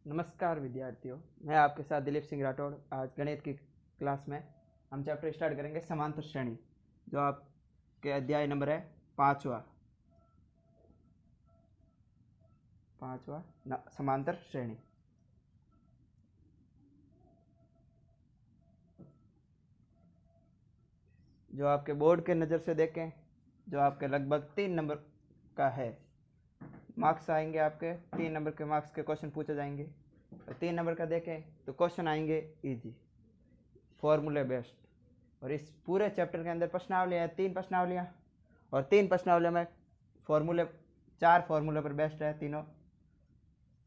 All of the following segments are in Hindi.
नमस्कार विद्यार्थियों, मैं आपके साथ दिलीप सिंह राठौड़। आज गणित की क्लास में हम चैप्टर स्टार्ट करेंगे समांतर श्रेणी, जो आपके अध्याय नंबर है पाँचवा समांतर श्रेणी। जो आपके बोर्ड के नज़र से देखें, जो आपके लगभग 3 नंबर का है, मार्क्स आएंगे आपके 3 नंबर के मार्क्स के क्वेश्चन पूछे जाएंगे। और 3 नंबर का देखें तो क्वेश्चन आएंगे इजी, फॉर्मूले बेस्ड। और इस पूरे चैप्टर के अंदर प्रश्नावलियाँ हैं, 3 प्रश्नावलियाँ, और 3 प्रश्नावलियों में फॉर्मूले 4 फॉर्मूले पर बेस्ड है तीनों,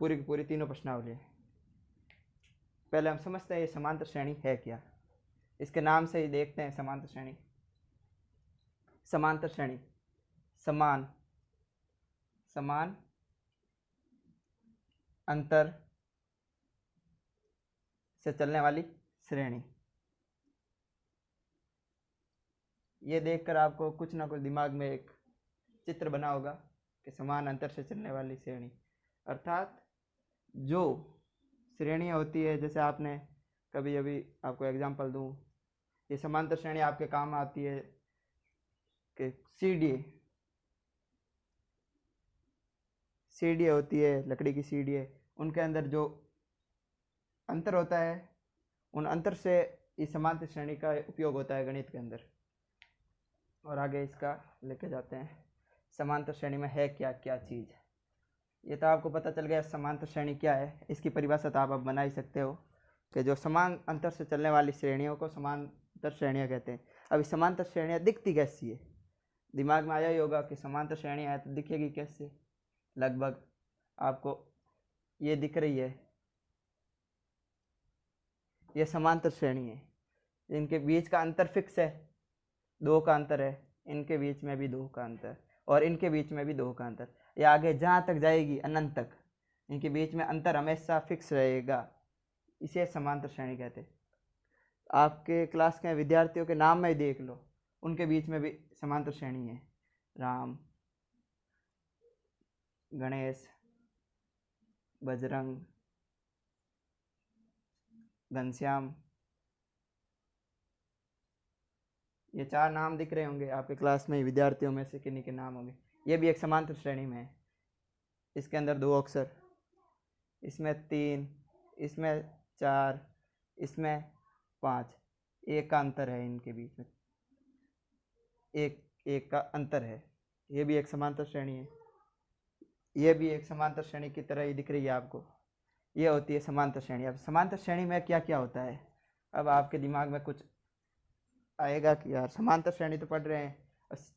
पूरी की पूरी तीनों प्रश्नावलियाँ। पहले हम समझते हैं ये समांतर श्रेणी है क्या। इसके नाम से ही देखते हैं समांतर श्रेणी। समांतर श्रेणी समान समान अंतर से चलने वाली श्रेणी। ये देखकर आपको कुछ ना कुछ दिमाग में एक चित्र बना होगा कि समान अंतर से चलने वाली श्रेणी, अर्थात जो श्रेणियाँ होती है, जैसे आपने कभी अभी आपको एग्जांपल दूँ, ये समांतर श्रेणी आपके काम आती है कि सीढ़ी होती है, लकड़ी की सीढ़ी है, उनके अंदर जो अंतर होता है, उन अंतर से इस समांतर श्रेणी का उपयोग होता है गणित के अंदर। और आगे इसका लेके जाते हैं, समांतर श्रेणी में है क्या क्या चीज़। ये तो आपको पता चल गया समांतर श्रेणी क्या है। इसकी परिभाषा तो आप अब बना ही सकते हो कि जो समान अंतर से चलने वाली श्रेणियों को समांतर श्रेणियाँ कहते हैं। अब इस समांतर श्रेणियाँ दिखती कैसी है, दिमाग में आया ही होगा कि समांतर श्रेणियाँ है तो दिखेगी कैसे। लगभग आपको ये दिख रही है, ये समांतर श्रेणी है। इनके बीच का अंतर फिक्स है, 2 का अंतर है, इनके बीच में भी 2 का अंतर, और इनके बीच में भी 2 का अंतर। ये आगे जहाँ तक जाएगी अनंत तक, इनके बीच में अंतर हमेशा फिक्स रहेगा। इसे समांतर श्रेणी कहते हैं। आपके क्लास के विद्यार्थियों के नाम में ही देख लो, उनके बीच में भी समांतर श्रेणी है। राम, गणेश, बजरंग, घनश्याम, ये 4 नाम दिख रहे होंगे आपके क्लास में विद्यार्थियों में से किन्हीं के नाम होंगे। ये भी एक समांतर श्रेणी में है। इसके अंदर 2 अक्षर, इसमें 3, इसमें 4, इसमें 5, 1 का अंतर है इनके बीच में, एक का अंतर है। ये भी एक समांतर श्रेणी है। ये भी एक समांतर श्रेणी की तरह ही दिख रही है आपको। ये होती है समांतर श्रेणी। अब समांतर श्रेणी में क्या क्या होता है, अब आपके दिमाग में कुछ आएगा कि यार समांतर श्रेणी तो पढ़ रहे हैं,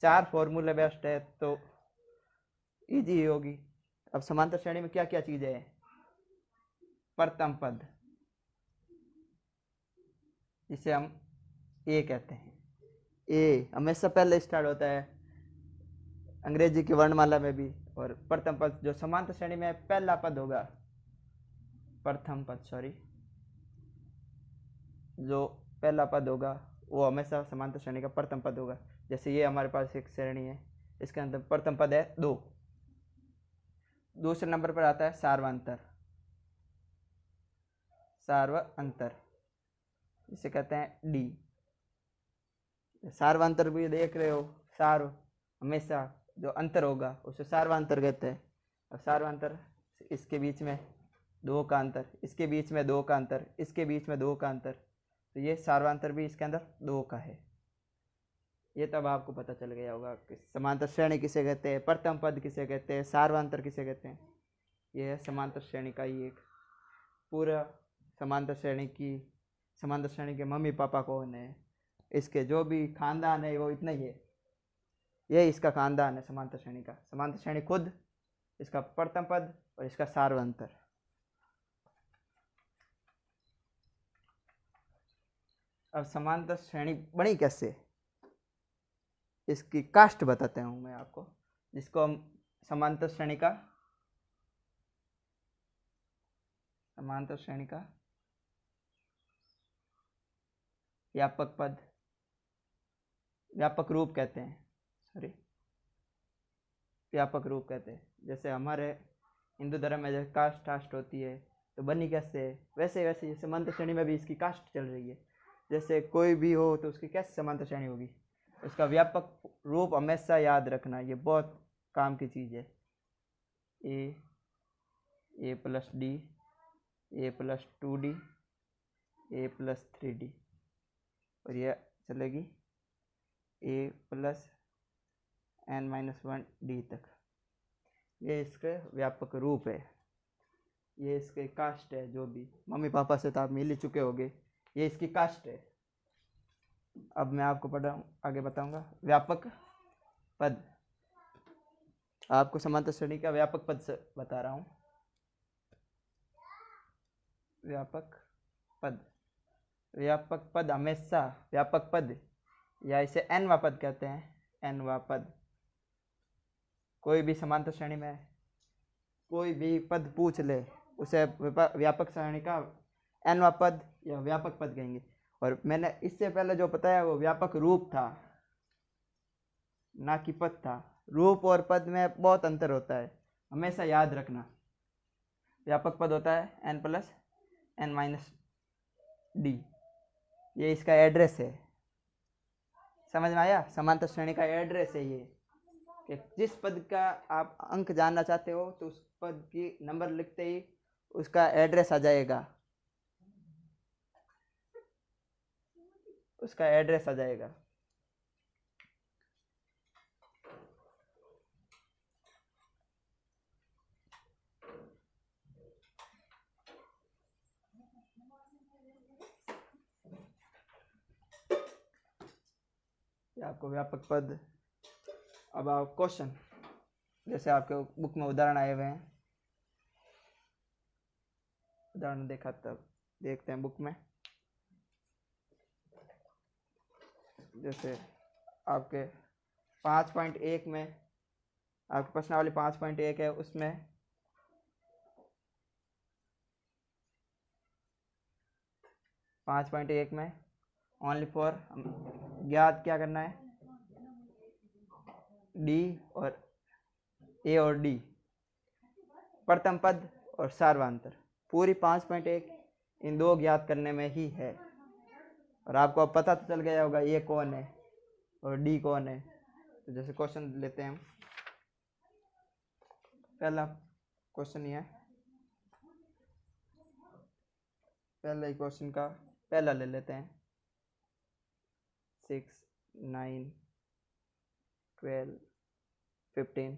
4 फॉर्मूले बेस्ड है तो इजी होगी। अब समांतर श्रेणी में क्या क्या चीज़ें हैं, प्रथम पद, जिसे हम ए कहते हैं। ए हमेशा पहले स्टार्ट होता है अंग्रेजी की वर्णमाला में भी। और प्रथम पद जो समांतर श्रेणी में पहला पद होगा, प्रथम पद जो पहला पद होगा वो हमेशा समांतर श्रेणी का प्रथम पद होगा। जैसे ये हमारे पास एक श्रेणी है, इसके अंदर प्रथम पद है 2। दूसरे नंबर पर आता है सार्वंतर, जिसे कहते हैं डी। सार्वंतर भी देख रहे हो, सार्व हमेशा जो अंतर होगा उसे सार्वंतर कहते हैं। और सार्वंतर इसके बीच में 2 का अंतर, इसके बीच में 2 का अंतर, इसके बीच में 2 का अंतर, तो ये सार्वंतर भी इसके अंदर 2 का है। ये तब आपको पता चल गया होगा कि समांतर श्रेणी किसे कहते हैं, प्रथम पद किसे कहते हैं, सार्वंतर किसे कहते हैं। यह है समांतर श्रेणी का ही एक पूरा। समांतर श्रेणी के मम्मी पापा कौन है, इसके जो भी खानदान है वो इतना ही है। ये इसका खानदान है समांतर श्रेणी का। समांतर श्रेणी खुद, इसका प्रथम पद और इसका सार्वंतर। अब समांतर श्रेणी बनी कैसे, इसकी कास्ट बताते हूँ मैं आपको, जिसको हम समांतर श्रेणी का व्यापक रूप कहते हैं। व्यापक रूप कहते हैं। जैसे हमारे हिंदू धर्म में जैसे कास्ट होती है, तो बनी कैसे? वैसे वैसे ये समांतर श्रेणी में भी इसकी कास्ट चल रही है। जैसे कोई भी हो तो उसकी कैसे समांतर श्रेणी होगी? उसका व्यापक रूप हमेशा याद रखना, ये बहुत काम की चीज़ है। ए प्लस डी, ए प्लस 2d, ए प्लस 3d, और यह चलेगी ए प्लस n-1d तक। ये इसके व्यापक रूप है, ये इसके कास्ट है। जो भी मम्मी पापा से तो आप मिल ही चुके होंगे, ये इसकी कास्ट है। अब मैं आपको आगे बताऊंगा व्यापक पद। आपको समांतर श्रेणी का व्यापक पद से बता रहा हूँ। व्यापक पद, व्यापक पद हमेशा, व्यापक पद या इसे n-वा पद कहते हैं, n-वा पद। कोई भी समांतर श्रेणी में कोई भी पद पूछ ले, उसे व्यापक श्रेणी का n-वा पद या व्यापक पद कहेंगे। और मैंने इससे पहले जो बताया वो व्यापक रूप था, ना कि पद था। रूप और पद में बहुत अंतर होता है, हमेशा याद रखना। व्यापक पद होता है n प्लस n-d, ये इसका एड्रेस है। समझ में आया? समांतर श्रेणी का एड्रेस है ये, कि जिस पद का आप अंक जानना चाहते हो तो उस पद की नंबर लिखते ही उसका एड्रेस आ जाएगा, उसका एड्रेस आ जाएगा। आपको व्यापक पद। अब आप क्वेश्चन, जैसे आपके बुक में उदाहरण आए हुए हैं, उदाहरण देखा तब देखते हैं बुक में। जैसे आपके 5.1 में, आपके प्रश्नावली 5.1 है, उसमें में ओनली फॉर ज्ञात क्या करना है? डी और ए और डी, प्रथम पद और सार्वधातुक। पूरी 5.1 इन दो ज्ञात करने में ही है। और आपको अब पता तो चल गया होगा ए कौन है और डी कौन है। तो जैसे क्वेश्चन लेते हैं हम, पहला क्वेश्चन ये है, पहले क्वेश्चन का पहला ले लेते हैं। 6, 9, 12, 15,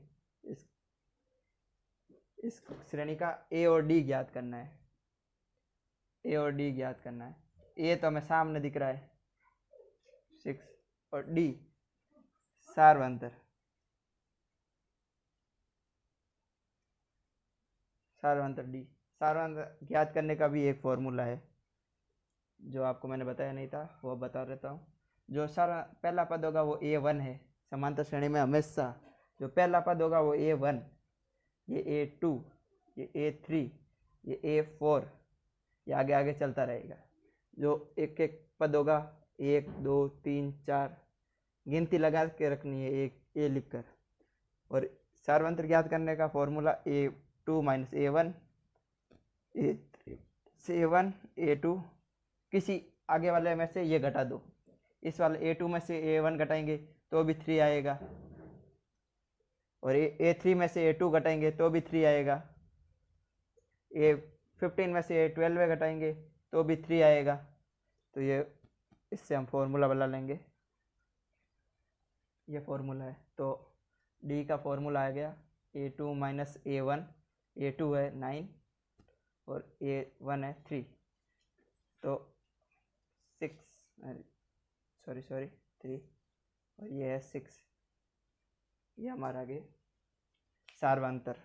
इस श्रेणी का ए और डी ज्ञात करना है। ए और डी ज्ञात करना है। ए तो हमें सामने दिख रहा है 6, और डी सार्वधातुक। सार्वधातुक डी, सार्वधातुक ज्ञात करने का भी एक फॉर्मूला है जो आपको मैंने बताया नहीं था, वो बता देता हूँ। जो पहला पद होगा वो A1 है। समांतर श्रेणी में हमेशा जो पहला पद होगा वो A1, ये A2, ये A3, ये A4, ये आगे आगे चलता रहेगा। जो एक एक पद होगा 1, 2, 3, 4 गिनती लगा के रखनी है, एक ए लिखकर। और सार्वधातुक ज्ञात करने का formula A2 minus A1, A3 से A1, A2, किसी आगे वाले में से ये घटा दो। इस वाले A2 में से A1 घटाएंगे तो भी 3 आएगा, और A3 में से A2 घटाएंगे तो भी 3 आएगा। A15 में से A12 घटाएंगे तो भी 3 आएगा। तो ये इससे हम फॉर्मूला बना लेंगे, ये फॉर्मूला है। तो डी का फॉर्मूला आ गया A2 माइनस A1, A2 है 9 और A1 है 3, तो 6 3, और ये है 6। ये हमारा आगे सार्वधातुक।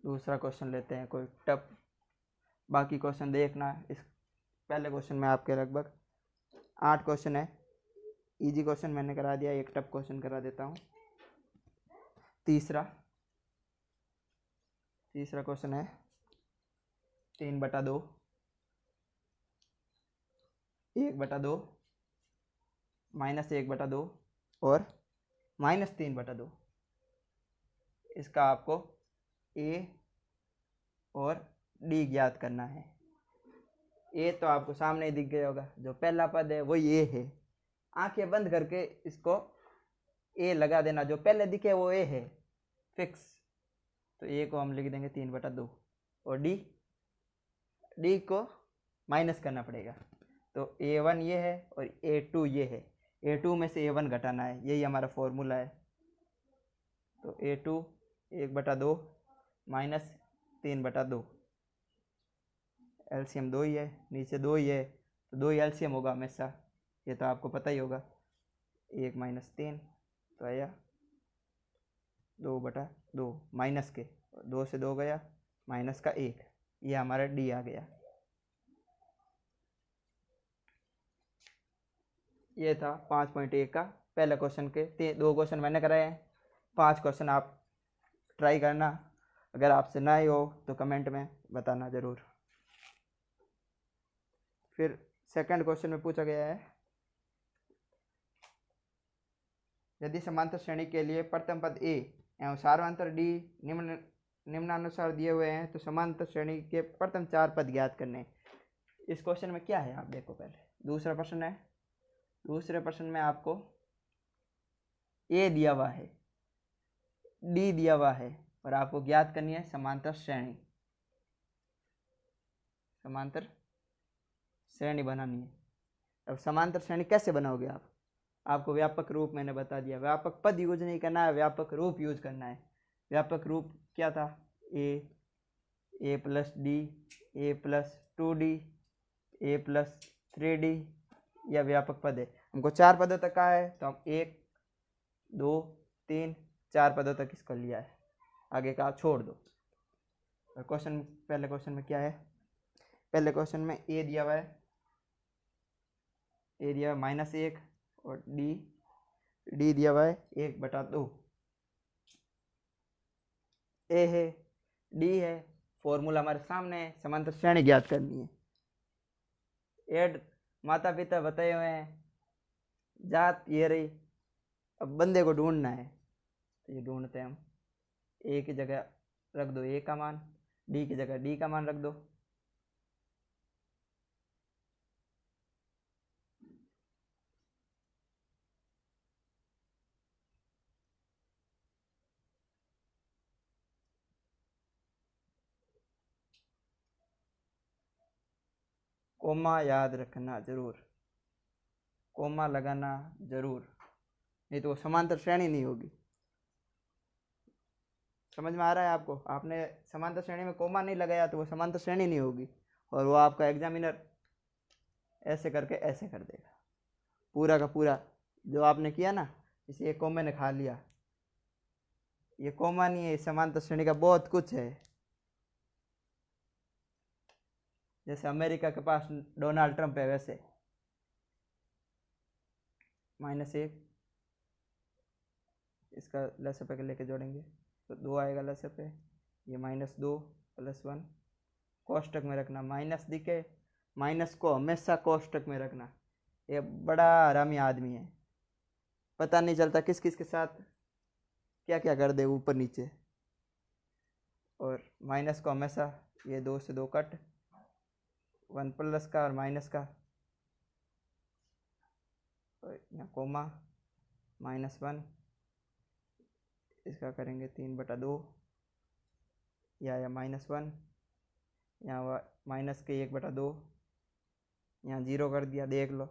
दूसरा क्वेश्चन लेते हैं, कोई टफ। बाकी क्वेश्चन देखना, इस पहले क्वेश्चन में आपके लगभग 8 क्वेश्चन है। इजी क्वेश्चन मैंने करा दिया, एक टफ क्वेश्चन करा देता हूँ। तीसरा क्वेश्चन है 3/2, 1/2, -1/2 और -3/2। इसका आपको ए और डी ज्ञात करना है। ए तो आपको सामने ही दिख गया होगा, जो पहला पद है वो ये है। आंखें बंद करके इसको ए लगा देना, जो पहले दिखे वो ए है फिक्स। तो ए को हम लिख देंगे 3/2 और डी को माइनस करना पड़ेगा। तो A1 ये है और A2 ये है। A2 में से A1 घटाना है, यही हमारा फॉर्मूला है। तो A2 1/2 माइनस 3/2, एलसीएम 2 ही है, नीचे 2 ही है तो 2 ही एलसीएम होगा हमेशा, ये तो आपको पता ही होगा। 1 - 3 तो आया 2/2 माइनस के 2 से 2 गया, माइनस का 1, ये हमारा डी आ गया। ये था 5.1 का पहले क्वेश्चन के 2 क्वेश्चन मैंने कराए हैं। 5 क्वेश्चन आप ट्राई करना, अगर आपसे ना ही हो तो कमेंट में बताना ज़रूर। फिर सेकंड क्वेश्चन में पूछा गया है, यदि समांतर श्रेणी के लिए प्रथम पद ए एवं सार्वंतर डी निम्नानुसार दिए हुए हैं तो समांतर श्रेणी के प्रथम 4 पद ज्ञात करने। इस क्वेश्चन में क्या है आप देखो, पहले दूसरा प्रश्न है। दूसरे प्रश्न में आपको ए दिया हुआ है, डी दिया हुआ है और आपको ज्ञात करनी है समांतर श्रेणी। समांतर श्रेणी बनानी है। अब समांतर श्रेणी कैसे बनाओगे आप? आपको व्यापक रूप मैंने बता दिया, व्यापक पद यूज नहीं करना है, व्यापक रूप यूज करना है। व्यापक रूप क्या था? ए प्लस डी, ए प्लस 2d, ए प्लस 3d, यह व्यापक पद है। हमको 4 पदों तक का है तो हम 1 2 3 4 पदों तक इसको लिया है, आगे का आप छोड़ दो। और क्वेश्चन पहले क्वेश्चन में क्या है? पहले क्वेश्चन में ए दिया हुआ है, ए दिया हुआ -1 और डी दिया हुआ है 1/2। ए है, डी है, फॉर्मूला हमारे सामने है, समांतर श्रेणी ज्ञात करनी है। एड माता पिता बताए हुए हैं, जात ये रही, अब बंदे को ढूंढना है तो ये ढूंढते हैं हम। ए की जगह रख दो ए का मान, डी की जगह डी का मान रख दो। कोमा याद रखना जरूर, कोमा लगाना जरूर, नहीं तो वो समांतर श्रेणी नहीं होगी। समझ में आ रहा है आपको? आपने समांतर श्रेणी में कोमा नहीं लगाया तो वो समांतर श्रेणी नहीं होगी, और वो आपका एग्जामिनर ऐसे करके ऐसे कर देगा। पूरा का पूरा जो आपने किया ना, इसे एक कोमे ने खा लिया। ये कोमा नहीं है, समांतर श्रेणी का बहुत कुछ है। जैसे अमेरिका के पास डोनाल्ड ट्रंप है, वैसे -1 इसका लसपे के लेके जोड़ेंगे तो 2 आएगा लसपे, ये -2 + 1 कोष्टक में रखना। माइनस दिखे, माइनस को हमेशा कोष्टक में रखना। ये बड़ा हरामी आदमी है, पता नहीं चलता किस किस के साथ क्या क्या कर दे ऊपर नीचे। और माइनस को हमेशा ये 2 से 2 कट, 1 प्लस का और माइनस का, और यहाँ कोमा -1, इसका करेंगे 3/2, या -1, यहाँ माइनस के 1/2, यहाँ 0 कर दिया, देख लो।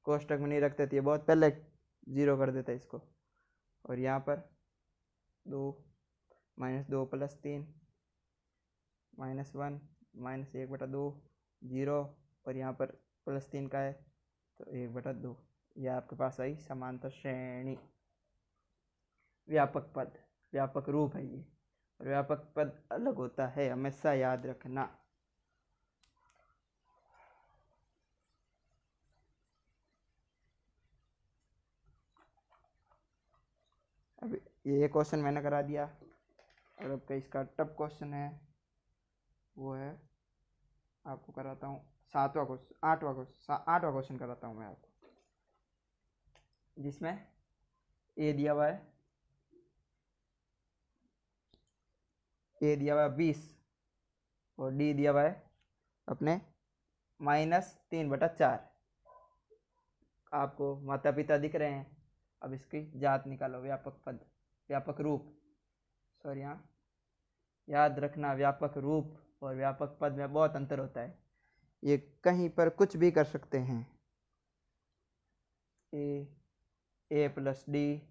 कोष्टक में नहीं रखते थे, ये बहुत पहले 0 कर देता इसको। और यहाँ पर 2 -2 + 3 -1 -1/2 0, और यहाँ पर +3 का है तो 1/2। यह आपके पास आई समांतर श्रेणी। व्यापक पद, व्यापक रूप है ये, और व्यापक पद अलग होता है, हमेशा याद रखना। अब ये क्वेश्चन मैंने करा दिया, और अब इसका टफ क्वेश्चन है, वो है आपको कराता हूँ 8वां क्वेश्चन कराता हूँ मैं आपको, जिसमें ए दिया हुआ है ए दिया हुआ है 20 और डी दिया हुआ है अपने -3/4। आपको माता पिता दिख रहे हैं। अब इसकी जात निकालो, व्यापक पद, व्यापक रूप, सॉरी यहाँ याद रखना व्यापक रूप और व्यापक पद में बहुत अंतर होता है। ये कहीं पर कुछ भी कर सकते हैं। ए प्लस डी,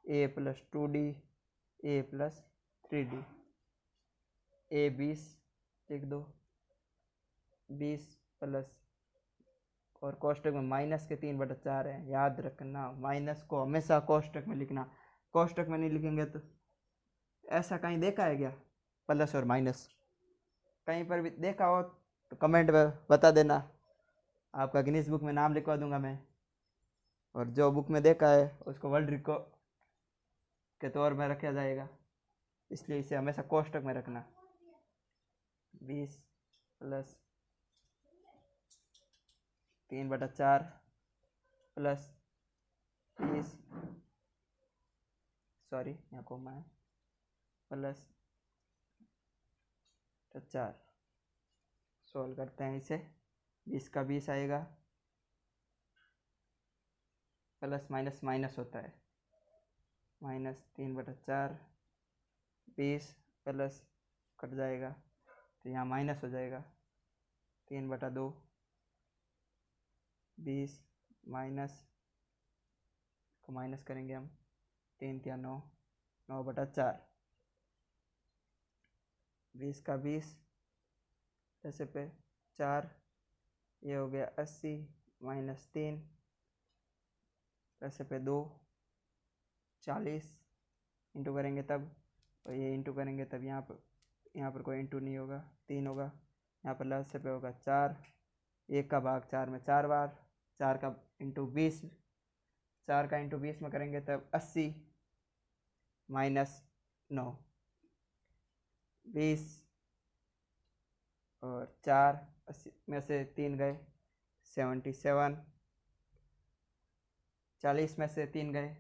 ए प्लस 2d, ए प्लस 3d, ए 20 लिख दो, 20 प्लस और कोष्टक में -3/4 है। याद रखना माइनस को हमेशा कोष्टक में लिखना, कोष्टक में नहीं लिखेंगे तो ऐसा कहीं देखा है क्या प्लस और माइनस? कहीं पर भी देखा हो तो कमेंट में बता देना, आपका गिनीज बुक में नाम लिखवा दूंगा मैं। और जो बुक में देखा है उसको वर्ल्ड रिकॉर्ड के तौर में रखा जाएगा, इसलिए इसे हमेशा कोष्टक में रखना। 20 प्लस 3/4 प्लस 30, सॉरी यहाँ कोमा है, प्लस 4। सोल्व करते हैं इसे, 20 का 20 आएगा, प्लस माइनस माइनस होता है, -3/4, 20 प्लस कट जाएगा तो यहाँ माइनस हो जाएगा 3/2, 20 माइनस को माइनस करेंगे हम, 3 × 9, 9/4, 20 का 20 ऐसे पे 4, ये हो गया 80 -3 ऐसे पे 2, 40 इंटू करेंगे तब, और ये इंटू करेंगे तब यहाँ पर कोई इंटू नहीं होगा, 3 होगा, यहाँ पर लास्ट से पे होगा 4, 1 का भाग 4 में 4 बार, 4 का इंटू 20, 4 का इंटू 20 में करेंगे तब 80 -9, 20 और 4, 80 में से 3 गए 77, 40 में से 3 गए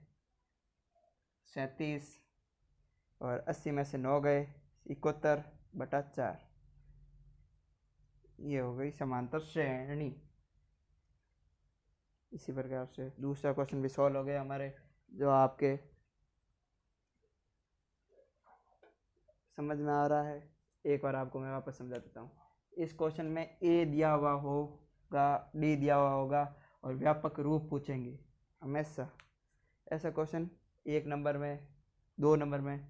37 और 80 में से 9 गए 71/4। ये हो गई समांतर श्रेणी। इसी प्रकार से दूसरा क्वेश्चन भी सॉल्व हो गया हमारे, जो आपके समझ में आ रहा है। एक बार आपको मैं वापस समझा देता हूँ। इस क्वेश्चन में ए दिया हुआ होगा, डी दिया हुआ होगा और व्यापक रूप पूछेंगे हमेशा। ऐसा क्वेश्चन 1 नंबर में 2 नंबर में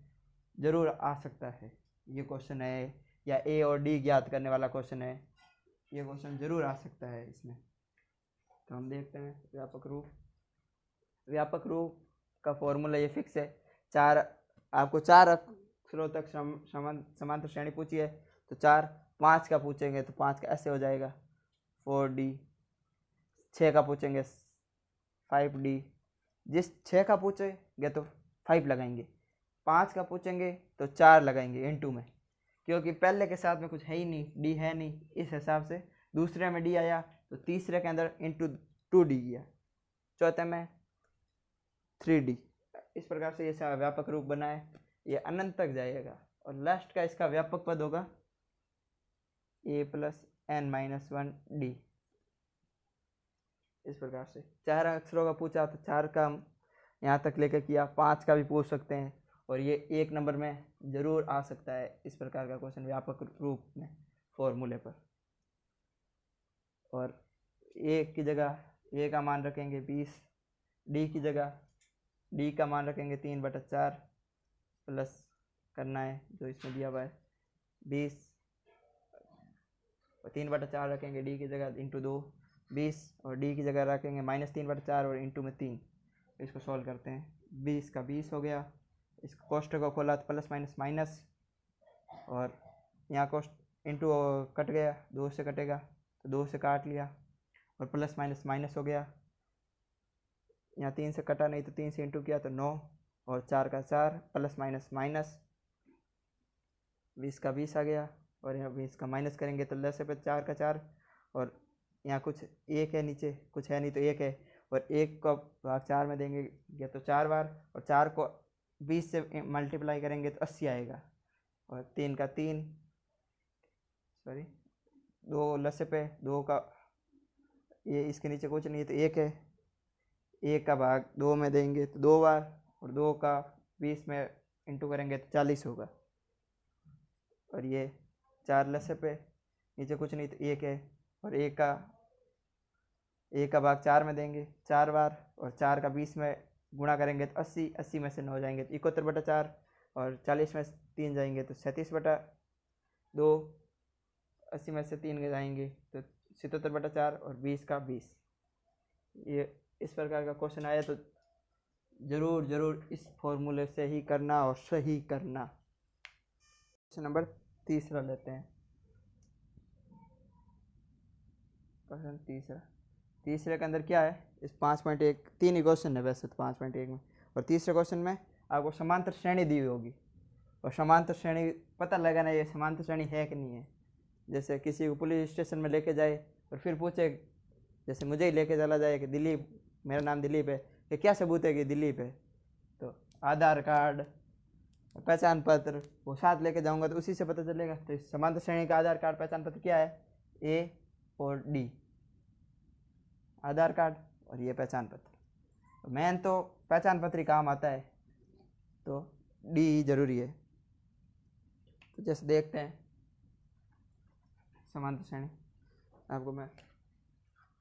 ज़रूर आ सकता है। ये क्वेश्चन है या ए और डी ज्ञात करने वाला क्वेश्चन है, ये क्वेश्चन ज़रूर आ सकता है इसमें। तो हम देखते हैं व्यापक रूप। व्यापक रूप का फॉर्मूला ये फिक्स है। आपको 4 अक्षरों तक समांतर श्रेणी पूछी है तो 4, 5 का पूछेंगे तो 5 का ऐसे हो जाएगा 4D, 6 का पूछेंगे 5D, जिस 6 का पूछेंगे तो 5 लगाएंगे, 5 का पूछेंगे तो 4 लगाएंगे इनटू में, क्योंकि पहले के साथ में कुछ है ही नहीं, डी है नहीं, इस हिसाब से दूसरे में डी आया तो तीसरे के अंदर इंटू 2D गया, चौथे में 3D। इस प्रकार से ये व्यापक रूप बना है, ये अनंत तक जाएगा। और लास्ट का इसका व्यापक पद होगा a + n-1d। इस प्रकार से 4 अक्षरों का पूछा तो 4 का हम यहाँ तक लेकर किया, 5 का भी पूछ सकते हैं और ये 1 नंबर में ज़रूर आ सकता है इस प्रकार का क्वेश्चन व्यापक रूप में फॉर्मूले पर। और ए की जगह ए का मान रखेंगे 20, डी की जगह डी का मान रखेंगे 3/4 प्लस करना है जो इसमें दिया हुआ है 20, और 3/4 रखेंगे डी की जगह इंटू 2, 20 और डी की जगह रखेंगे -3/4 और इंटू में 3। इसको सॉल्व करते हैं, 20 का 20 हो गया, इस कोष्टक को खोला तो प्लस माइनस माइनस, और यहाँ कोष्ट इंटू कट गया, 2 से कटेगा तो 2 से काट लिया और प्लस माइनस माइनस हो गया, यहाँ 3 से कटा नहीं तो 3 से इंटू किया तो 9 और 4 का 4 प्लस माइनस माइनस, 20 का 20 आ गया और यहाँ 20 का माइनस करेंगे तो 10 पे 4 का 4 और यहाँ कुछ 1 है नीचे, कुछ है नहीं तो 1 है, और 1 को भाग 4 में देंगे तो 4 बार, और 4 को 20 से मल्टीप्लाई करेंगे तो 80 आएगा। और 3 का 3, सॉरी 2 लसे पे 2 का, ये इसके नीचे कुछ नहीं है तो 1 है, 1 का भाग 2 में देंगे तो 2 बार, और 2 का 20 में इंटू करेंगे तो 40 होगा। और ये 4 लसे पे नीचे कुछ नहीं तो 1 है, और 1 का भाग 4 में देंगे 4 बार, और 4 का 20 में गुणा करेंगे तो 80, 80 में से 9 जाएंगे तो 71/4, और 40 में 3 जाएंगे तो 37/2, 80 में से 3 जाएंगे तो 77/4, और 20 का 20। ये इस प्रकार का क्वेश्चन आया तो ज़रूर इस फॉर्मूले से ही करना और सही करना। क्वेश्चन नंबर 3 लेते हैं। क्वेश्चन तीसरे के अंदर क्या है, इस 5.1 3 ही क्वेश्चन है वैसे तो 5.1 में, और तीसरे क्वेश्चन में आपको समांतर श्रेणी दी हुई होगी, और समांतर श्रेणी पता लगाना ये समांतर श्रेणी है कि नहीं है। जैसे किसी को पुलिस स्टेशन में लेके जाए और फिर पूछे, जैसे मुझे ही लेके चला जाए कि दिलीप, मेरा नाम दिलीप है, कि क्या सबूत है कि दिलीप है, तो आधार कार्ड, पहचान पत्र वो साथ लेके जाऊंगा तो उसी से पता चलेगा। तो इस समांतर श्रेणी का आधार कार्ड पहचान पत्र क्या है, ए और डी, आधार कार्ड और ये पहचान पत्र। मेन तो पहचान पत्र ही काम आता है, तो डी जरूरी है। तो जैसे देखते हैं समांतर श्रेणी, आपको मैं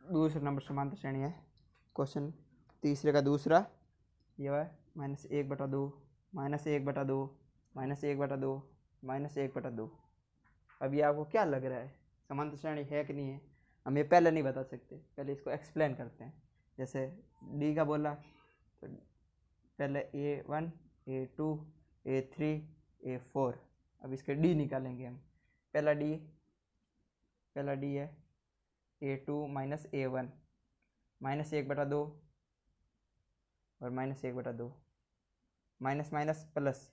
दूसरा नंबर समांतर श्रेणी है क्वेश्चन तीसरे का दूसरा, ये है -1/2, -1/2, -1/2, -1/2। अब ये आपको क्या लग रहा है, समांतर श्रेणी है कि नहीं है, हम ये पहले नहीं बता सकते, पहले इसको एक्सप्लेन करते हैं। जैसे डी का बोला तो पहले A1, A2, A3, A4, अब इसके डी निकालेंगे हम। पहला डी है A2 - A1, -1/2 और -1/2, माइनस माइनस प्लस,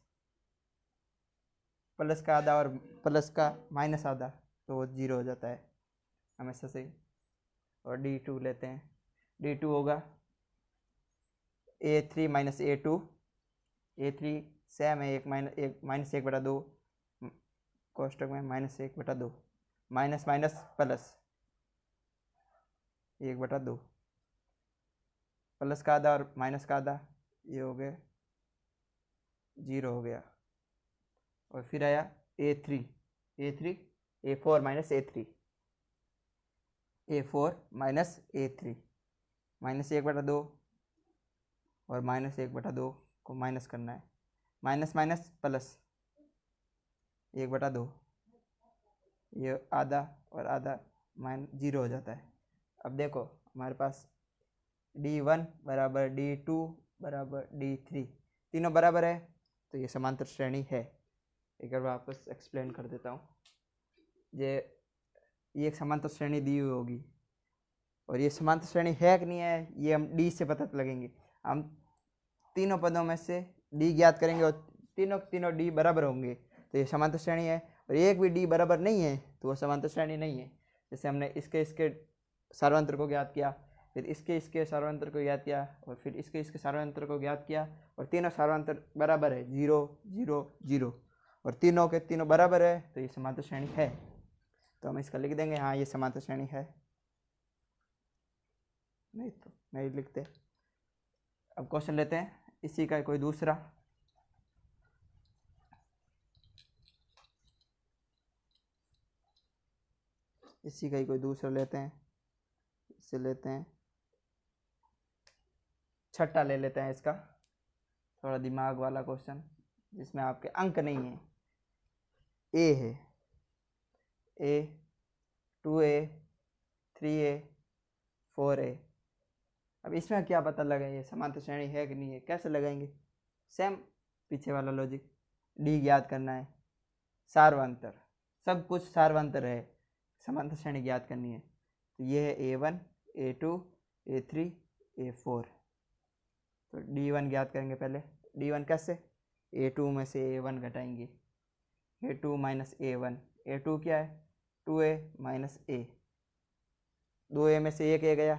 प्लस का आधा और प्लस का माइनस आधा तो वो 0 हो जाता है हमेशा से। और D2 लेते हैं, D2 होगा A3 - A2, A3 सेम है, -1/2 कोष्टक में -1/2, माइनस माइनस प्लस 1/2, प्लस का आधा और माइनस का आधा ये हो गया 0 हो गया। और फिर आया A3, A4 - A3, A4 - A3, -1/2 और -1/2 को माइनस करना है, माइनस माइनस प्लस 1/2, ये आधा और आधा -0 हो जाता है। अब देखो हमारे पास D1 = D2 = D3, तीनों बराबर है तो ये समांतर श्रेणी है। एक बार वापस एक्सप्लेन कर देता हूँ। ये एक समांतर श्रेणी दी हुई होगी, और ये समांतर श्रेणी है कि नहीं है ये हम डी से पता लगेंगे। हम तीनों पदों में से डी ज्ञात करेंगे और तीनों डी बराबर होंगे तो ये समांतर श्रेणी है, और एक भी डी बराबर नहीं है तो वो समांतर श्रेणी नहीं है। जैसे हमने इसके सार्वंतर को ज्ञात किया, फिर इसके सार्वंतर को ज्ञात किया, और फिर इसके सार्वंतर को ज्ञात किया, और तीनों सार्वंतर बराबर है 0 0 0, और तीनों के तीनों बराबर है तो ये समांतर श्रेणी है। तो हम इसका लिख देंगे, हाँ ये समांतर श्रेणी है, नहीं तो नहीं लिखते। अब क्वेश्चन लेते हैं इसी का कोई दूसरा। इसी का ही कोई दूसरा लेते हैं, इससे लेते हैं छठा ले लेते हैं इसका, थोड़ा दिमाग वाला क्वेश्चन जिसमें आपके अंक नहीं है। ए है, A, 2A, 3A, 4A। अब इसमें क्या पता लगाएंगे समांतर श्रेणी है कि नहीं है, कैसे लगाएंगे, सेम पीछे वाला लॉजिक, डी ज्ञात करना है, सार्वंतर सब कुछ सार्वंतर है, समांतर श्रेणी ज्ञात करनी है। तो ये है A1, A2, A3, A4। तो D1 ज्ञात करेंगे पहले। D1 कैसे, A2 में से A1 घटाएंगे, A2 - A1, A2 क्या है 2A - A, 2A में से 1 A गया,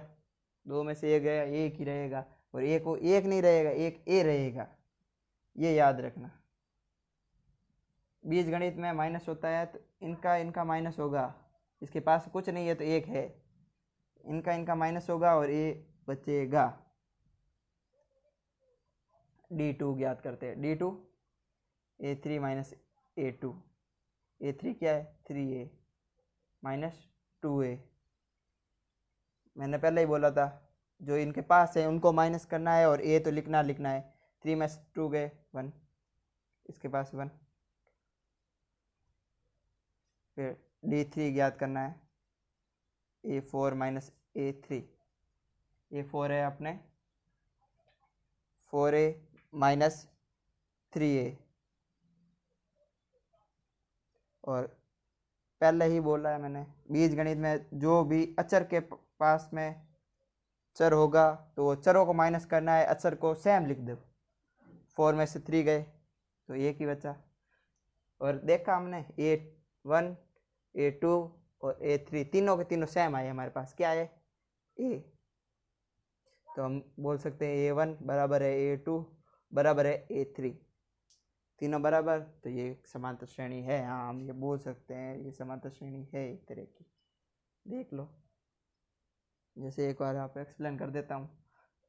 2 में से 1 गया, 1 ही रहेगा, और A को 1 नहीं रहेगा, 1 A रहेगा, ये याद रखना। बीजगणित में माइनस होता है तो इनका माइनस होगा, इसके पास कुछ नहीं है तो एक है, इनका माइनस होगा और ये बचेगा। d2 ज्ञात करते हैं। d2 a3 minus a2, a3 क्या है 3a माइनस 2a। मैंने पहले ही बोला था जो इनके पास है उनको माइनस करना है और a तो लिखना है। 3 में 2 गए 1, इसके पास 1। फिर d3 ज्ञात करना है, a4 माइनस a3, a4 है अपने 4a माइनस 3a। और पहले ही बोला है मैंने बीजगणित में जो भी अचर के पास में चर होगा तो वो चरों को माइनस करना है, अचर को सेम लिख दो। 4 में से 3 गए तो एक ही बचा। और देखा हमने a1 a2 और a3 तीनों के तीनों सेम आए हमारे पास, क्या है a। तो हम बोल सकते हैं a1 बराबर है a2 बराबर है a3, तीनों बराबर, तो ये समांतर श्रेणी है। हाँ हम ये बोल सकते हैं ये समांतर श्रेणी है एक तरह की। देख लो, जैसे एक बार आप एक्सप्लेन कर देता हूँ।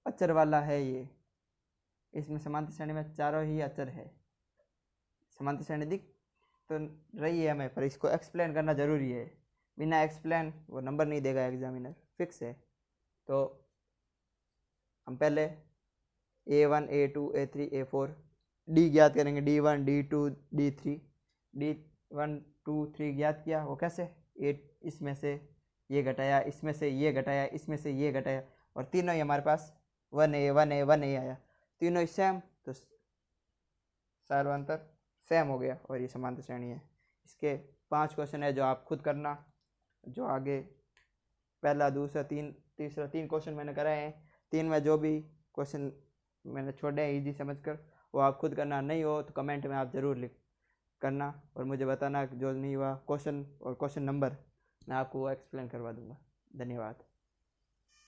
अचर वाला है ये, इसमें समांतर श्रेणी में चारों ही अचर है। समांतर श्रेणी दिख तो रही है हमें, पर इसको एक्सप्लेन करना जरूरी है, बिना एक्सप्लेन वो नंबर नहीं देगा एग्जामिनर, फिक्स है। तो हम पहले a1 a2 a3 a4 d ज्ञात करेंगे, d1 d2 d3, d1 2 3 ज्ञात किया। वो कैसे, 8 इसमें से ये घटाया, इसमें से ये घटाया, इसमें से ये घटाया, और तीनों ही हमारे पास 1a 1a 1a आया, तीनों ही सेम, तो सार्वंतर सेम हो गया और ये समांतर श्रेणी है। इसके 5 क्वेश्चन है जो आप खुद करना, जो आगे पहला दूसरा तीसरा 3 क्वेश्चन मैंने कराए हैं। 3 में जो भी क्वेश्चन मैंने छोड़े हैं इजी समझकर वो आप खुद करना, नहीं हो तो कमेंट में आप ज़रूर लिख करना और मुझे बताना जो नहीं हुआ क्वेश्चन और क्वेश्चन नंबर मैं आपको वो एक्सप्लेन करवा दूंगा। धन्यवाद।